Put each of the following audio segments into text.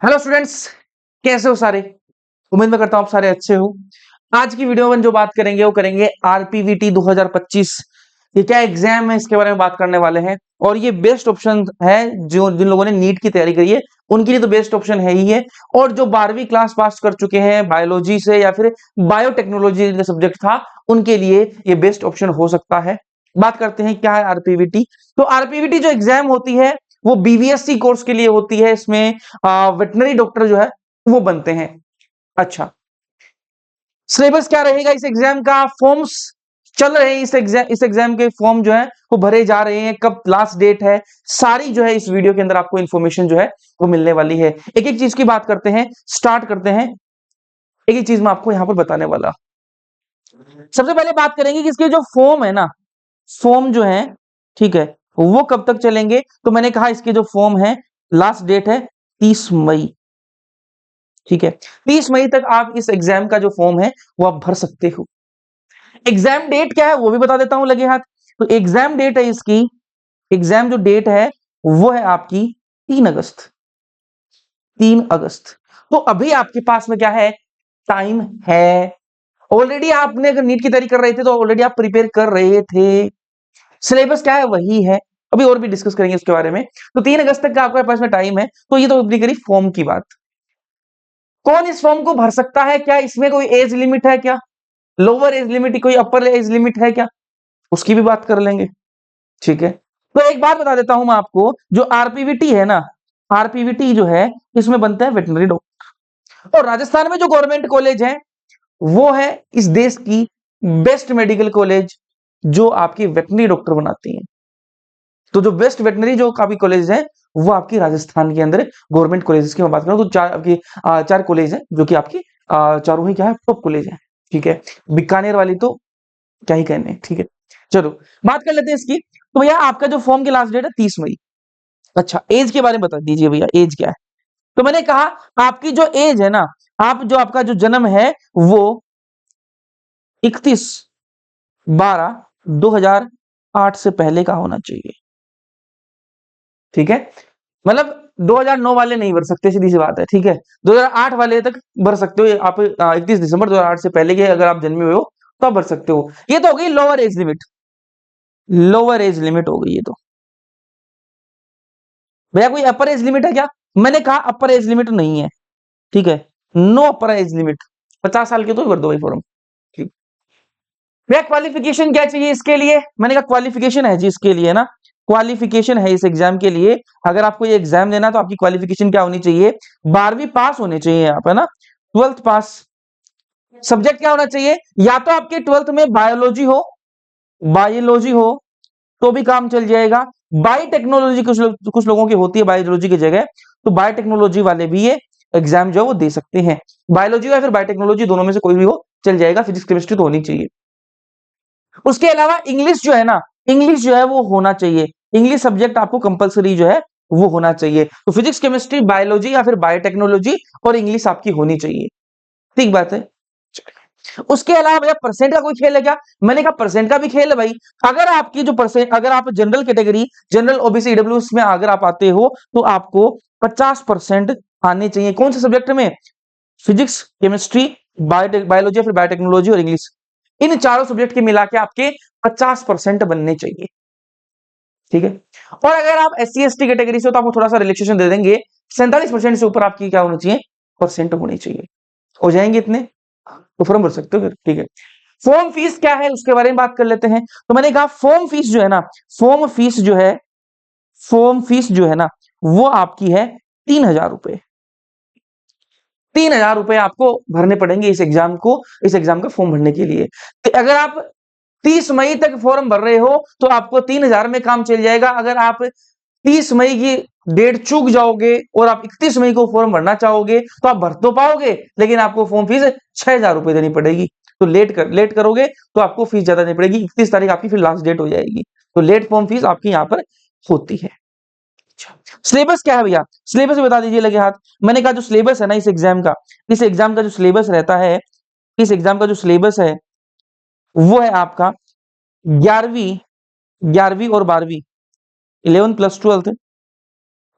Hello students, कैसे हो सारे। उम्मीद मैं करता हूँ आप सारे अच्छे हो। आज की वीडियो में जो बात करेंगे वो करेंगे आरपीवीटी 2025। ये क्या एग्जाम है इसके बारे में बात करने वाले हैं। और ये बेस्ट ऑप्शन है जो जिन लोगों ने नीट की तैयारी करी है उनके लिए तो बेस्ट ऑप्शन है ही है। और जो 12वीं क्लास पास कर चुके हैं बायोलॉजी से या फिर बायोटेक्नोलॉजी का सब्जेक्ट था उनके लिए ये बेस्ट ऑप्शन हो सकता है। बात करते हैं क्या है आरपीवीटी। तो आरपीवीटी जो एग्जाम होती है वो बीवीएससी कोर्स के लिए होती है। इसमें वेटनरी डॉक्टर जो है वो बनते हैं। अच्छा, सिलेबस क्या रहेगा इस एग्जाम का। फॉर्म्स चल रहे हैं, इस एग्जाम के फॉर्म जो है वो भरे जा रहे हैं। कब लास्ट डेट है सारी जो है इस वीडियो के अंदर आपको इन्फॉर्मेशन जो है वो मिलने वाली है। एक एक चीज की बात करते हैं, स्टार्ट करते हैं। एक एक चीज मैं आपको यहां पर बताने वाला। सबसे पहले बात करेंगे कि इसके जो फॉर्म है ना, फॉर्म जो है, ठीक है, वो कब तक चलेंगे। तो मैंने कहा इसके जो फॉर्म है लास्ट डेट है 30 मई। ठीक है, 30 मई तक आप इस एग्जाम का जो फॉर्म है वो आप भर सकते हो। एग्जाम डेट क्या है वो भी बता देता हूं लगे हाथ। तो एग्जाम डेट है इसकी, एग्जाम जो डेट है वो है आपकी 3 अगस्त। 3 अगस्त। तो अभी आपके पास में क्या है, टाइम है। ऑलरेडी आपने अगर नीट की तैयारी कर रहे थे तो ऑलरेडी आप प्रिपेयर कर रहे थे। सिलेबस क्या है वही है। अभी और भी डिस्कस करेंगे उसके बारे में। तो 3 अगस्त तक का आपके पास में टाइम है। तो ये तो अपनी करी फॉर्म की बात। कौन इस फॉर्म को भर सकता है, क्या इसमें कोई एज लिमिट है, क्या लोअर एज लिमिट, कोई अपर एज लिमिट है क्या, उसकी भी बात कर लेंगे। ठीक है, तो एक बात बता देता हूं मैं आपको, जो आरपीवीटी है ना, आरपीवीटी जो है इसमें बनता है वेटनरी डॉक्टर। और राजस्थान में जो गवर्नमेंट कॉलेज है वो है इस देश की बेस्ट मेडिकल कॉलेज जो आपकी वेटनरी डॉक्टर बनाती है। तो जो बेस्ट वेटनरी जो काफी कॉलेज है वो आपकी राजस्थान के अंदर गवर्नमेंट कॉलेजेस की मैं बात करूं तो चार आपकी चार कॉलेज है जो कि आपकी चारों ही क्या है टॉप कॉलेज है। ठीक है, बीकानेर वाली तो क्या ही कहने। ठीक है, चलो बात कर लेते हैं इसकी। तो भैया आपका जो फॉर्म की लास्ट डेट है 30 मई। अच्छा, एज के बारे में बता दीजिए भैया, एज क्या है। तो मैंने कहा आपकी जो एज है ना, आप जो आपका जो जन्म है वो 31/12/2008 से पहले का होना चाहिए। ठीक है, मतलब 2009 वाले नहीं भर सकते, सीधी सी बात है। ठीक है, 2008 वाले तक भर सकते हो आप। 31 दिसंबर 2008 से पहले के अगर आप जन्मे हुए हो तो आप भर सकते हो। ये तो हो गई lower age limit. Lower age limit हो गई ये तो। भैया कोई अपर एज लिमिट है क्या। मैंने कहा अपर एज लिमिट नहीं है। ठीक है, नो अपर एज लिमिट। 50 साल के तो भर दो भाई फॉर्म। ठीक, भैया क्वालिफिकेशन क्या चाहिए इसके लिए। मैंने कहा क्वालिफिकेशन है जी इसके लिए ना, क्वालिफिकेशन है इस एग्जाम के लिए। अगर आपको ये एग्जाम देना तो आपकी क्वालिफिकेशन क्या होनी चाहिए, 12वीं पास होने चाहिए आप, है ना, 12th पास। सब्जेक्ट क्या होना चाहिए, या तो आपके 12th में बायोलॉजी हो, बायोलॉजी हो तो भी काम चल जाएगा। बायोटेक्नोलॉजी कुछ लोगों की होती है बायोलॉजी की जगह, तो बायोटेक्नोलॉजी वाले भी ये एग्जाम जो है वो दे सकते हैं। बायोलॉजी या फिर बायोटेक्नोलॉजी दोनों में से कोई भी हो चल जाएगा, फिजिक्स केमिस्ट्री तो होनी चाहिए। उसके अलावा इंग्लिश जो है ना, इंग्लिश जो है वो होना चाहिए। इंग्लिश सब्जेक्ट आपको कंपलसरी जो है वो होना चाहिए। तो फिजिक्स केमिस्ट्री बायोलॉजी या फिर बायोटेक्नोलॉजी और इंग्लिश आपकी होनी चाहिए। ठीक बात है। उसके अलावा भैया परसेंट का कोई खेल है क्या। मैंने कहा परसेंट का भी खेल है भाई। अगर आपकी जो परसेंट, अगर आप general category, general OBC EWS में अगर आप आते हो तो आपको 50% आने चाहिए। कौन से सब्जेक्ट में, फिजिक्स केमिस्ट्री बायोलॉजी फिर बायोटेक्नोलॉजी और इंग्लिश, इन चारों सब्जेक्ट के मिला के आपके 50% बनने चाहिए। ठीक है, और अगर आप S C S T category से हो तो आपको थोड़ा सा रिलैक्सेशन दे देंगे। 47% से ऊपर आपकी क्या होनी चाहिए, परसेंट होनी चाहिए। हो जाएंगे इतने तो फॉर्म भर सकते हो फिर। ठीक है, फॉर्म फीस क्या है उसके बारे में बात कर लेते हैं। तो मैंने कहा फॉर्म फीस जो है ना, फॉर्म फीस जो है, फॉर्म फीस जो है ना वो आपकी है 3,000 रुपए। 3,000 रुपए आपको भरने पड़ेंगे इस एग्जाम को, इस एग्जाम का फॉर्म भरने के लिए। तो अगर आप 30 मई तक फॉर्म भर रहे हो तो आपको 3,000 में काम चल जाएगा। अगर आप 30 मई की डेट चूक जाओगे और आप 31 मई को फॉर्म भरना चाहोगे तो आप भर तो पाओगे लेकिन आपको फॉर्म फीस 6,000 रुपए देनी पड़ेगी। तो लेट करोगे तो आपको फीस ज्यादा देनी पड़ेगी। 31 तारीख आपकी फिर लास्ट डेट हो जाएगी। तो लेट फॉर्म फीस आपकी यहाँ पर होती है। सिलेबस क्या है भैया, सिलेबस बता दीजिए लगे हाथ। मैंने कहा जो सिलेबस है ना इस एग्जाम का, इस एग्जाम का जो सिलेबस रहता है, इस एग्जाम का जो सिलेबस है वो है आपका 11वीं 11वीं और 12वीं, 11 प्लस 12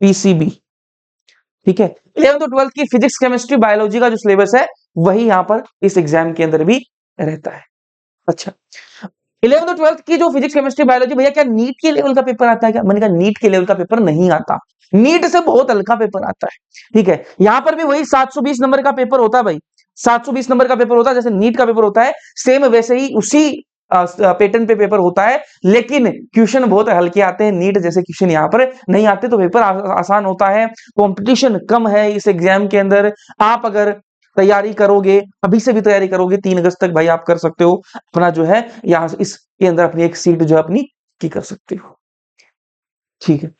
पीसीबी, ठीक है। 11th और 12th की फिजिक्स, केमिस्ट्री, बायोलॉजी का जो सिलेबस है वही यहाँ पर इस एग्जाम के अंदर भी रहता है। अच्छा, 11th और 12th की जो फिजिक्स, केमिस्ट्री, बायोलॉजी, भैया क्या नीट के लेवल का पेपर आता है क्या? मैंने कहा नीट के लेवल का पेपर नहीं आता, नीट से बहुत हल्का पेपर आता है। ठीक है, यहां पर भी वही 720 नंबर का पेपर होता है भाई, 720 नंबर का पेपर होता है, जैसे नीट का पेपर होता है सेम वैसे ही उसी पैटर्न पे पेपर होता है, लेकिन क्वेश्चन बहुत हल्के आते हैं, नीट जैसे क्वेश्चन यहाँ पर नहीं आते, तो पेपर आसान होता है। कंपटीशन कम है इस एग्जाम के अंदर। आप अगर तैयारी करोगे, अभी से भी तैयारी करोगे, 3 अगस्त तक भाई आप कर सकते हो अपना जो है यहाँ इसके अंदर अपनी एक सीट जो है अपनी की कर सकते हो। ठीक है,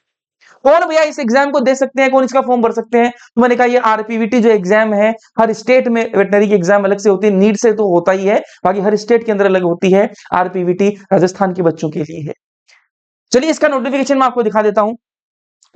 कौन भैया इस एग्जाम को दे सकते हैं, कौन इसका फॉर्म भर सकते हैं? तो मैंने कहा ये आरपीवीटी जो एग्जाम है, हर स्टेट में वेटनरी की एग्जाम अलग से होती है, नीट से तो होता ही है, बाकी हर स्टेट के अंदर अलग होती है। आरपीवीटी राजस्थान के बच्चों के लिए है। चलिए इसका नोटिफिकेशन मैं आपको दिखा देता हूं।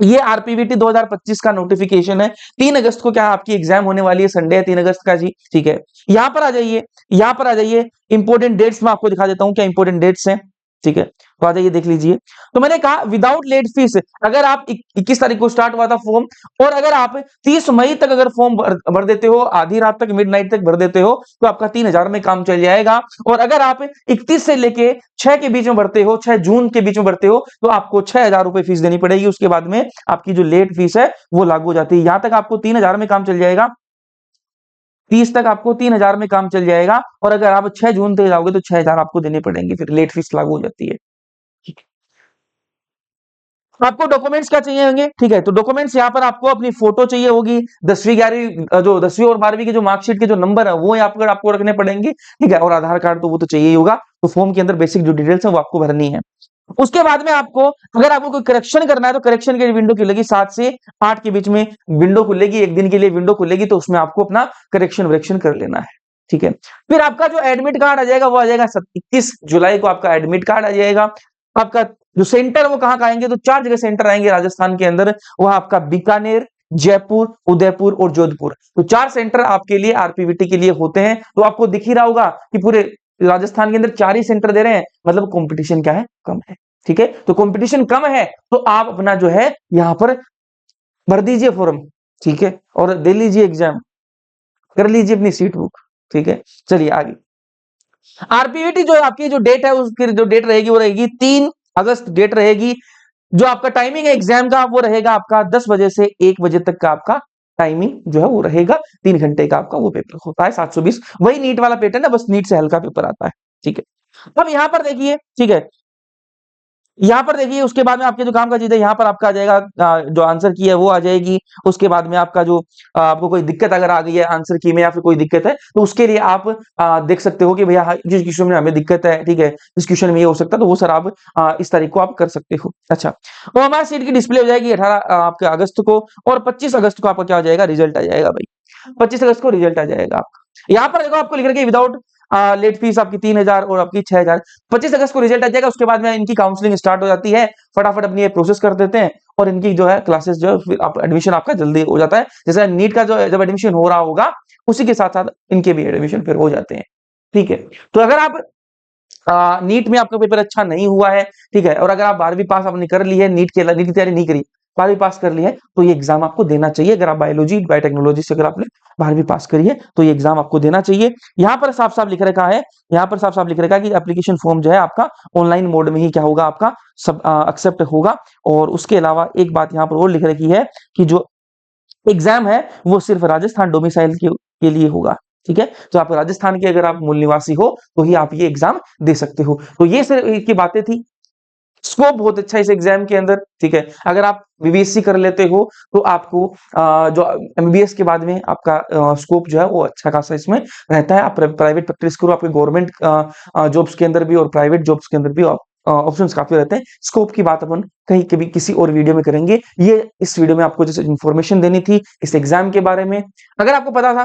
ये आरपीवीटी 2025 का नोटिफिकेशन है। 3 अगस्त को क्या आपकी एग्जाम होने वाली है, संडे है 3 अगस्त का जी। ठीक है, यहां पर आ जाइए, यहां पर आ जाइए, इंपोर्टेंट डेट्स मैं आपको दिखा देता हूं क्या इंपोर्टेंट डेट्स हैं। ठीक है, तो आ जाइए देख लीजिए। तो मैंने कहा विदाउट लेट फीस, अगर आप 21 तारीख को स्टार्ट हुआ था फॉर्म, और अगर आप 30 मई तक अगर फॉर्म भर देते हो, आधी रात तक मिडनाइट तक भर देते हो, तो आपका 3000 में काम चल जाएगा। और अगर आप 31 से लेके 6 के बीच में भरते हो, 6 जून के बीच में भरते हो, तो आपको 6000 रुपए फीस देनी पड़ेगी। उसके बाद में आपकी जो लेट फीस है वो लागू हो जाती है। यहां तक आपको 3000 में काम चल जाएगा, 30 तक आपको 3000 में काम चल जाएगा। और अगर आप 6 जून तक जाओगे तो 6000 आपको देने पड़ेंगे, फिर लेट फीस लागू हो जाती है। आपको डॉक्यूमेंट्स क्या चाहिए होंगे? ठीक है, तो डॉक्यूमेंट्स यहाँ पर आपको अपनी फोटो चाहिए होगी, 10वीं 11वीं जो 10वीं और 12वीं के जो मार्कशीट के जो नंबर है वो यहाँ पर आपको रखने पड़ेंगे। ठीक है, और आधार कार्ड तो वो तो चाहिए ही होगा। तो फॉर्म के अंदर बेसिक जो डिटेल्स है वो आपको भरनी है। उसके बाद में आपको अगर आपको कोई करेक्शन करना है तो करेक्शन की विंडो खुलेगी 7 से 8 के बीच में विंडो खुलेगी, एक दिन के लिए विंडो खुलेगी, तो उसमें आपको अपना करेक्शन वरेक्शन कर लेना है। ठीक है, फिर आपका जो एडमिट कार्ड आ जाएगा वो आ जाएगा 21 जुलाई को आपका एडमिट कार्ड आ जाएगा। आपका जो सेंटर वो कहाँ का आएंगे, तो 4 जगह सेंटर आएंगे राजस्थान के अंदर, वह आपका बीकानेर, जयपुर, उदयपुर और जोधपुर। तो 4 सेंटर आपके लिए आरपीवीटी के लिए होते हैं। तो आपको दिख ही रहा होगा कि पूरे राजस्थान के अंदर 4 ही सेंटर दे रहे हैं, मतलब कंपटीशन क्या है, कम है। ठीक है, तो कंपटीशन कम है तो आप अपना जो है यहां पर भर दीजिए फॉर्म। ठीक है, और दे लीजिए एग्जाम, कर लीजिए अपनी सीट बुक। ठीक है, चलिए आगे। आरपीवीटी जो आपकी जो डेट है उसकी जो डेट रहेगी वो रहेगी 3 अगस्त डेट रहेगी। जो आपका टाइमिंग है एग्जाम का वो रहेगा आपका 10 बजे से 1 बजे तक का आपका टाइमिंग जो है वो रहेगा। 3 घंटे का आपका वो पेपर होता है, 720, वही नीट वाला पैटर्न है, बस नीट से हल्का पेपर आता है। ठीक है, अब यहां पर देखिए, ठीक है, यहाँ पर देखिए उसके बाद में आपके जो काम का चीज है यहाँ पर आपका आ जाएगा, जो आंसर की है वो आ जाएगी। उसके बाद में आपका जो आपको कोई दिक्कत अगर आ गई है आंसर की में या फिर कोई दिक्कत है तो उसके लिए आप देख सकते हो कि भैया जिस क्वेश्चन में हमें दिक्कत है, ठीक है, इस क्वेश्चन में ये हो सकता है, तो वो सर आप इस तारीख को आप कर सकते हो। अच्छा, तो हमारी सीट की डिस्प्ले हो जाएगी 18 आपके अगस्त को, और 25 अगस्त को आपका क्या हो जाएगा, रिजल्ट आ जाएगा भाई। 25 अगस्त को रिजल्ट आ जाएगा आपका। यहाँ पर देखो आपको लिख रखे विदाउट लेट फीस आपकी 3000 और आपकी 6000। 25 अगस्त को रिजल्ट आ जाएगा, उसके बाद में इनकी काउंसलिंग स्टार्ट हो जाती है, फटाफट अपनी ये प्रोसेस कर देते हैं और इनकी जो है क्लासेस जो है एडमिशन आपका जल्दी हो जाता है। जैसे नीट का जो जब एडमिशन हो रहा होगा उसी के साथ साथ इनके भी एडमिशन फिर हो जाते हैं। ठीक है, तो अगर आप नीट में आपका पेपर अच्छा नहीं हुआ है, ठीक है, और अगर आप 12वीं पास आपने कर ली है, नीट की तैयारी नहीं करी, 12वीं पास कर ली है, तो ये एग्जाम आपको देना चाहिए। अगर आप बायोलॉजी बायोटेक्नोलॉजी से अगर आपने 12वीं पास करी है तो ये एग्जाम आपको देना चाहिए। यहाँ पर साफ साफ लिख रखा है, यहाँ पर साफ साफ लिख रखा है कि एप्लीकेशन फॉर्म जो है आपका ऑनलाइन मोड में ही क्या होगा, आपका सब एक्सेप्ट होगा। और उसके अलावा एक बात यहाँ पर और लिख रखी है कि जो एग्जाम है वो सिर्फ राजस्थान डोमिसाइल के लिए होगा। ठीक है, तो आप राजस्थान के अगर आप मूल निवासी हो तो ही आप ये एग्जाम दे सकते हो। तो ये सिर्फ की बातें थी। स्कोप बहुत अच्छा है इस एग्जाम के अंदर। ठीक है, अगर आप बीबीएससी कर लेते हो तो आपको जो एमबीबीएस के बाद में आपका स्कोप जो है वो अच्छा खासा इसमें रहता है। आप प्राइवेट प्रैक्टिस करो, आपके गवर्नमेंट जॉब्स के अंदर भी और प्राइवेट जॉब्स के अंदर भी ऑप्शंस काफी रहते हैं। स्कोप की बात अपन कहीं कभी किसी और वीडियो में करेंगे। ये इस वीडियो में आपको जैसे इन्फॉर्मेशन देनी थी इस एग्जाम के बारे में। अगर आपको पता था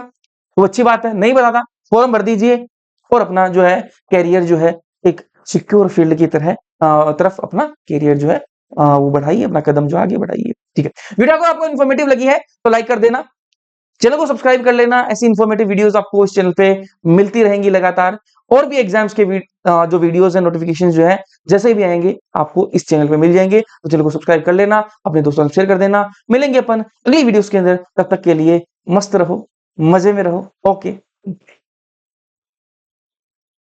तो अच्छी बात है, नहीं पता था फॉर्म भर दीजिए और अपना जो है कैरियर जो है एक सिक्योर फील्ड की तरफ अपना कैरियर जो है वो बढ़ाइए, अपना कदम जो आगे बढ़ाइए। ठीक है, वीडियो अगर आपको इन्फॉर्मेटिव लगी है तो लाइक कर देना, चैनल को सब्सक्राइब कर लेना, ऐसी इन्फॉर्मेटिव वीडियोस आपको इस चैनल पे मिलती रहेंगी लगातार। और भी एग्जाम्स के जो वीडियोस हैं, नोटिफिकेशन जो है जैसे भी आएंगे आपको इस चैनल पे मिल जाएंगे। तो चैनल को सब्सक्राइब कर लेना, अपने दोस्तों को शेयर कर देना। मिलेंगे अपन अगली वीडियोस के अंदर, तब तक के लिए मस्त रहो, मजे में रहो। ओके।